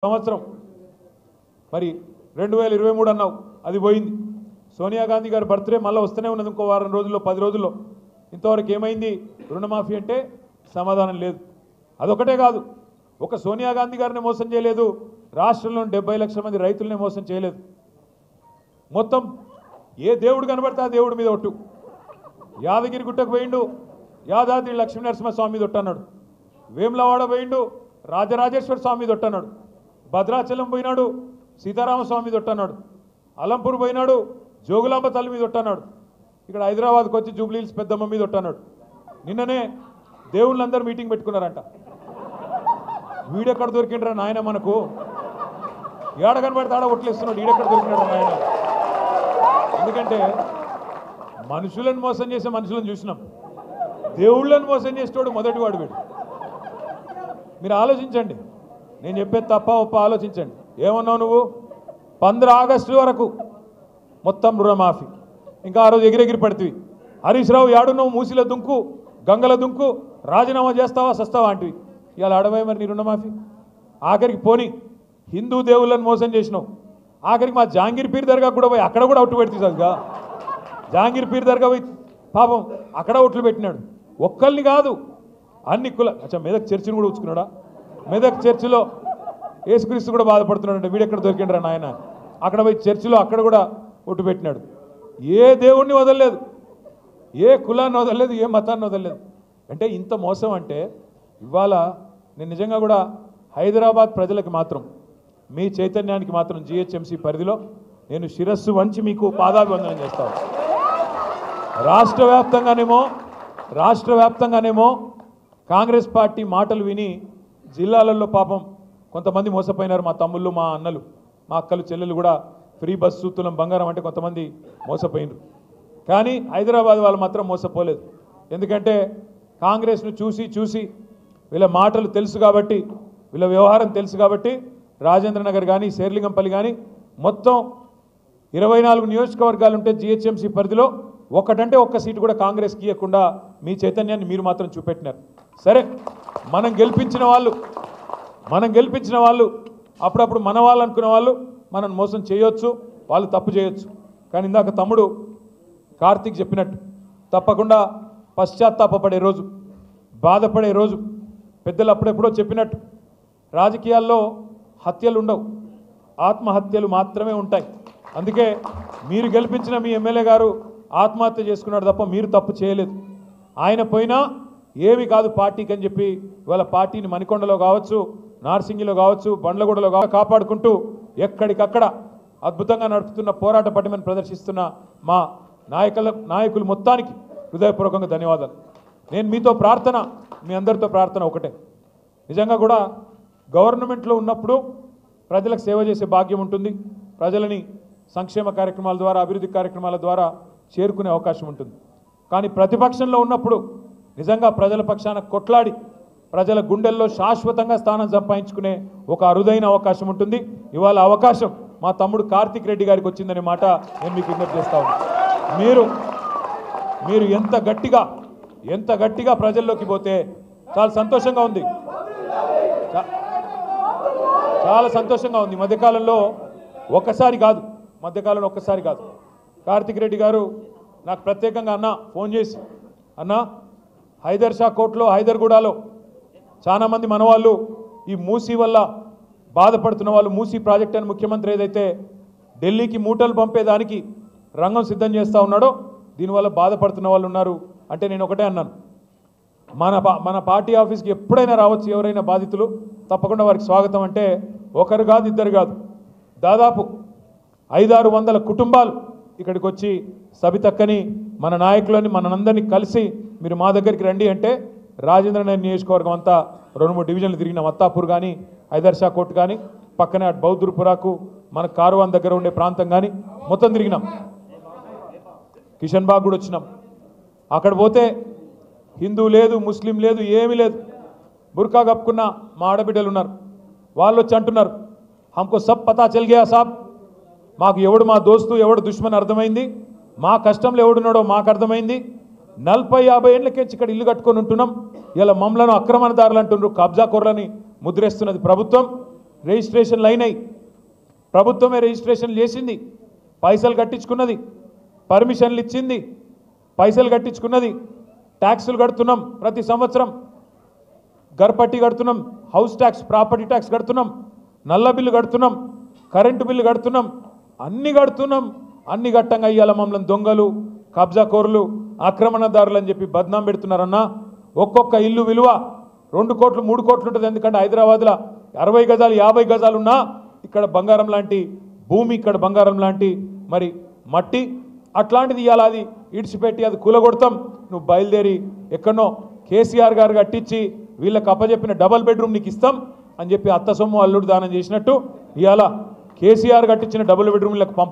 సంవత్సరం మరి 2023 అన్నావు, అది పోయింది. సోనియా గాంధీ గారి బర్త్డే మళ్ళీ వస్తూనే ఉన్నది, ఇంకో వారం రోజుల్లో 10 రోజుల్లో. ఇంతవరకు ఏమైంది రుణమాఫీ అంటే సమాధానం లేదు. అదొకటే కాదు, ఒక సోనియా గాంధీ గారిని మోసం చేయలేదు, రాష్ట్రంలో 70 లక్షల మంది రైతులనే మోసం చేయలేదు. మొత్తం ఏ దేవుడు కనబడతా ఆ దేవుడి మీద ఒట్టు. యాదగిరి గుట్టకు పోయిండు, యాదాద్రి లక్ష్మీనరసింహస్వామి మీద ఒట్టన్నాడు. వేములవాడ పోయిండు, రాజరాజేశ్వర స్వామి మీద ఒట్టన్నాడు. భద్రాచలం పోయినాడు, సీతారామస్వామి మీద ఒట్టన్నాడు. అలంపూర్ పోయినాడు, జోగులాంబ తల్లి మీద ఒట్టన్నాడు. ఇక్కడ హైదరాబాద్కి వచ్చి జూబ్లీహిల్స్ పెద్దమ్మ మీద ఒట్టన్నాడు. నిన్ననే దేవుళ్ళందరూ మీటింగ్ పెట్టుకున్నారంట. వీడెక్కడ దొరికిండ్రా నాయన, మనకు ఏడ కనబడితే ఆడ ఒట్లేస్తున్నాడు, ఈడెక్కడ దొరికినాడు నాయన. ఎందుకంటే మనుషులను మోసం చేసే మనుషులను చూసినాం, దేవుళ్ళను మోసం చేసేవాడు మొదటివాడు వీడు. మీరు ఆలోచించండి, నేను చెప్పేది తప్ప ఒప్ప ఆలోచించండి. ఏమన్నావు నువ్వు? 15 ఆగస్టు వరకు మొత్తం రుణమాఫీ. ఇంకా ఆ రోజు ఎగిరెగిరి పడుతుంది. హరీష్ రావు ఏడున్నావు, మూసిలో దుంకు, గంగల దుంకు, రాజీనామా చేస్తావా సస్తావా అంటివి. ఇవాళ అడవై మరి నీ రుణమాఫీ. ఆఖరికి పోని హిందూ దేవుళ్ళని మోసం చేసినావు. ఆఖరికి మా జాంగీర్ పీర్ దర్గా కూడా పోయి అక్కడ కూడా ఒట్టు పెడుతుంది సరిగా. జాంగీర్ పీర్ దర్గా పోయి పాపం అక్కడ ఒట్లు పెట్టినాడు. ఒక్కరిని కాదు, అన్ని కుల మెదక్ చర్చిని కూడా ఉంచుకున్నాడా? మెదక్ చర్చిలో యేసుక్రీస్తు కూడా బాధపడుతున్నాడు అంటే వీడెక్కడ దొరికిండ్రా నాయన. అక్కడ పోయి చర్చిలో అక్కడ కూడా ఒట్టు పెట్టినాడు. ఏ దేవుణ్ణి వదలలేదు, ఏ కులాన్ని వదలలేదు, ఏ మతాన్ని వదలలేదు. అంటే ఇంత మోసం అంటే ఇవాళ నేను నిజంగా కూడా హైదరాబాద్ ప్రజలకు మాత్రం, మీ చైతన్యానికి మాత్రం జిహెచ్ఎంసీ పరిధిలో నేను శిరస్సు వంచి మీకు పాదాభివందనం చేస్తాను. రాష్ట్ర వ్యాప్తంగానేమో కాంగ్రెస్ పార్టీ మాటలు విని జిల్లాలలో పాపం కొంతమంది మోసపోయినారు. మా తమ్ముళ్ళు, మా అన్నలు, మా అక్కలు, చెల్లెలు కూడా ఫ్రీ బస్సు, తులం బంగారం అంటే కొంతమంది మోసపోయినారు. కానీ హైదరాబాద్ వాళ్ళు మాత్రం మోసపోలేదు. ఎందుకంటే కాంగ్రెస్ను చూసి వీళ్ళ మాటలు తెలుసు కాబట్టి, వీళ్ళ వ్యవహారం తెలుసు కాబట్టి రాజేంద్ర నగర్ కానీ శేర్లింగంపల్లి కానీ మొత్తం 24 నియోజకవర్గాలు ఉంటే జిహెచ్ఎంసీ పరిధిలో ఒక్కటంటే ఒక్క సీటు కూడా కాంగ్రెస్కి ఇవ్వకుండా మీ చైతన్యాన్ని మీరు మాత్రం చూపెట్టినారు. సరే, మనం గెలిపించిన వాళ్ళు అప్పుడప్పుడు మన వాళ్ళు అనుకున్న వాళ్ళు మనం మోసం చేయొచ్చు, వాళ్ళు తప్పు చేయొచ్చు. కానీ ఇందాక తమ్ముడు కార్తీక్ చెప్పినట్టు తప్పకుండా పశ్చాత్తాపపడే రోజు, బాధపడే రోజు. పెద్దలు అప్పుడెప్పుడో చెప్పినట్టు రాజకీయాల్లో హత్యలు ఉండవు, ఆత్మహత్యలు మాత్రమే ఉంటాయి. అందుకే మీరు గెలిపించిన మీ ఎమ్మెల్యే గారు ఆత్మహత్య చేసుకున్నాడు తప్ప మీరు తప్పు చేయలేదు. ఆయన పోయినా ఏమి కాదు పార్టీకి అని చెప్పి ఇవాళ పార్టీని మణికొండలో కావచ్చు, నార్సింగిలో కావచ్చు, బండ్లగూడలో కాపాడుకుంటూ ఎక్కడికక్కడ అద్భుతంగా నడుపుతున్న పోరాట పటిమను ప్రదర్శిస్తున్న మా నాయకులు మొత్తానికి హృదయపూర్వకంగా ధన్యవాదాలు. నేను మీతో ప్రార్థన, మీ అందరితో ప్రార్థన ఒకటే. నిజంగా కూడా గవర్నమెంట్లో ఉన్నప్పుడు ప్రజలకు సేవ చేసే భాగ్యం ఉంటుంది, ప్రజలని సంక్షేమ కార్యక్రమాల ద్వారా, అభివృద్ధి కార్యక్రమాల ద్వారా చేరుకునే అవకాశం ఉంటుంది. కానీ ప్రతిపక్షంలో ఉన్నప్పుడు నిజంగా ప్రజల పక్షాన కొట్లాడి ప్రజల గుండెల్లో శాశ్వతంగా స్థానం సంపాదించుకునే ఒక అరుదైన అవకాశం ఉంటుంది. ఇవాళ అవకాశం మా తమ్ముడు కార్తీక్ రెడ్డి గారికి వచ్చిందనే మాట నేను మీకు విజ్ఞప్తి చేస్తా ఉన్నాను. మీరు ఎంత గట్టిగా ప్రజల్లోకి పోతే చాలా సంతోషంగా ఉంది, చాలా సంతోషంగా ఉంది. మధ్యకాలంలో ఒక్కసారి కాదు కార్తీక్ రెడ్డి గారు నాకు ప్రత్యేకంగా ఫోన్ చేసి, అన్న హైదర్ షా కోట్లో, హైదర్గూడలో చాలామంది మనవాళ్ళు ఈ మూసీ వల్ల బాధపడుతున్న వాళ్ళు, మూసీ ప్రాజెక్ట్ అని ముఖ్యమంత్రి ఏదైతే ఢిల్లీకి మూటలు పంపేదానికి రంగం సిద్ధం చేస్తూ ఉన్నాడో దీనివల్ల బాధపడుతున్న వాళ్ళు ఉన్నారు. అంటే నేను ఒకటే అన్నాను, మన పార్టీ ఆఫీస్కి ఎప్పుడైనా రావచ్చు ఎవరైనా బాధితులు, తప్పకుండా వారికి స్వాగతం. అంటే ఒకరు కాదు, ఇద్దరు కాదు, దాదాపు 500-600 కుటుంబాలు ఇక్కడికి వచ్చి సబితక్కని, మన నాయకులని, మనందరినీ కలిసి మీరు మా దగ్గరికి రండి అంటే రాజేంద్ర నగర్ నియోజకవర్గం అంతా 2-3 డివిజన్లు తిరిగినాం. అత్తాపూర్ కానీ, హైదర్ షా కోట్ కానీ, పక్కనే అటు బౌద్ధపురాకు, మన కారువాన్ దగ్గర ఉండే ప్రాంతం కానీ మొత్తం తిరిగినాం. కిషన్ బాగ్ కూడా వచ్చినాం. అక్కడ పోతే హిందూ లేదు, ముస్లిం లేదు, ఏమీ లేదు, బుర్కా కప్పుకున్న మా ఆడబిడ్డలు ఉన్నారు. వాళ్ళు వచ్చి అంటున్నారు, హమ్కో సబ్ పతా చల్ గయా సాబ్, మాకు ఎవడు మా దోస్తు ఎవడు దుష్మన్ అర్థమైంది, మా కష్టంలో ఎవడున్నాడో మాకు అర్థమైంది. 40-50 ఏళ్ళకేంచి ఇక్కడ ఇల్లు కట్టుకొని ఉంటున్నాం. ఇలా మమ్మలను అక్రమణదారులు అంటున్నారు, కబ్జాకోర్లని ముద్రేస్తున్నది ప్రభుత్వం. రిజిస్ట్రేషన్లు అయినాయి, ప్రభుత్వమే రిజిస్ట్రేషన్ చేసింది, పైసలు కట్టించుకున్నది, పర్మిషన్లు ఇచ్చింది, పైసలు కట్టించుకున్నది, ట్యాక్సులు కడుతున్నాం, ప్రతి సంవత్సరం గర్పట్టి కడుతున్నాం, హౌస్ ట్యాక్స్ ప్రాపర్టీ ట్యాక్స్ కడుతున్నాం, నల్ల బిల్లు కడుతున్నాం, కరెంటు బిల్లు కడుతున్నాం, అన్ని కడుతున్నాం. అన్ని గట్టంగా ఇయ్యాల మమ్మల్ని దొంగలు, కబ్జాకోరులు, ఆక్రమణదారులు అని చెప్పి బద్నాం పెడుతున్నారన్నా. ఒక్కొక్క ఇల్లు విలువ 2 కోట్లు 3 కోట్లు ఉంటుంది. ఎందుకంటే హైదరాబాద్లో 60 గజాలు 50 గజాలు ఉన్నా ఇక్కడ బంగారం లాంటి భూమి, ఇక్కడ బంగారం లాంటి మరి మట్టి, అట్లాంటిది ఇవాళ అది ఇడిచిపెట్టి అది కూలగొడతాం. నువ్వు బయలుదేరి ఎక్కడనో కేసీఆర్ గారు కట్టించి వీళ్ళకి అప్పచెప్పిన డబల్ బెడ్రూమ్ నీకు ఇస్తాం అని చెప్పి అత్త సొమ్ము అల్లుడు దానం చేసినట్టు ఇవాళ కేసీఆర్ కట్టించిన డబుల్ బెడ్రూమ్లకు పంపు